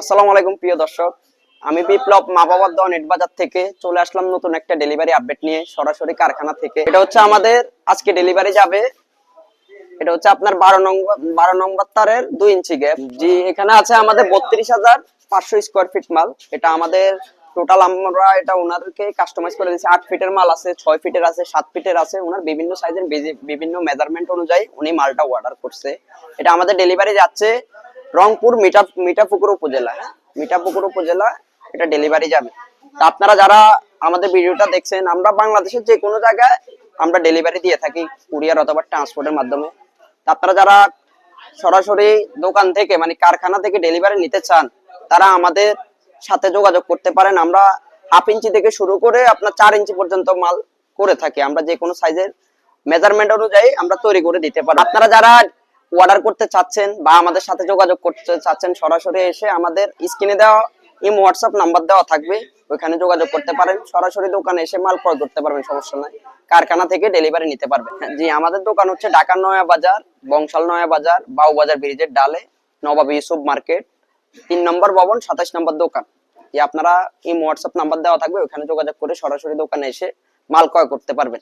আসসালামু আলাইকুম প্রিয় দর্শক, আমি বিপ্লব মা বাবার দোয়া নেট বাজার থেকে চলে আসলাম নতুন একটা ডেলিভারি আপডেট নিয়ে সরাসরি কারখানা থেকে। এটা হচ্ছে আমাদের আজকে ডেলিভারি যাবে। এটা হচ্ছে আপনার 12 নম্বর তারের 2 ইঞ্চি গ্যাপ। জি, এখানে আছে আমাদের 32,500 স্কোয়ার ফিট মাল। এটা আমাদের টোটাল আমরা এটা ওনাদেরকে কাস্টমাইজ করে দিয়েছি। 8 ফিটের মাল আছে, 6 ফিটের আছে, 7 ফিটের আছে। ওনার বিভিন্ন সাইজের বিভিন্ন মেজারমেন্ট অনুযায়ী উনি মালটা অর্ডার করছে। এটা আমাদের ডেলিভারি যাচ্ছে রংপুর মিঠাপুকুর উপজেলা। মিঠাপুকুর উপজেলা এটা ডেলিভারি যাবে। তা আপনারা যারা আমাদের ভিডিওটা দেখছেন, আমরা বাংলাদেশের যে কোনো জায়গায় আমরা ডেলিভারি দিয়ে থাকি কুরিয়ার অথবা ট্রান্সপোর্টের মাধ্যমে। তা আপনারা যারা সরাসরি দোকান থেকে মানে কারখানা থেকে ডেলিভারি নিতে চান, তারা আমাদের সাথে যোগাযোগ করতে পারেন। আমরা 1/2 ইঞ্চি থেকে শুরু করে আপনার 4 ইঞ্চি পর্যন্ত মাল করে থাকি। আমরা যে কোনো সাইজের মেজারমেন্ট অনুযায়ী আমরা তৈরি করে দিতে পারি। আপনারা যারা অর্ডার করতে চাচ্ছেন বা আমাদের সাথে যোগাযোগ করতে চাচ্ছেন, সরাসরি এসে আমাদের স্ক্রিনে দেওয়া হোয়াটসঅ্যাপ নাম্বার দেওয়া থাকবে, ওইখানে যোগাযোগ করতে পারেন। সরাসরি দোকানে এসে মাল ক্রয় করতে পারবেন, সমস্যা নাই। কারখানা থেকে ডেলিভারি নিতে পারবেন। জি, আমাদের দোকান হচ্ছে ঢাকার নয়া বাজার, বংশাল নয়া বাজার, বাউবাজার ব্রিজের ডালে, নবাব ইউসুফ মার্কেট, 3 নম্বর ভবন, 27 নম্বর দোকান। আপনারা হোয়াটসঅ্যাপ নাম্বার দেওয়া থাকবে, ওখানে যোগাযোগ করে সরাসরি দোকানে এসে মাল ক্রয় করতে পারবেন।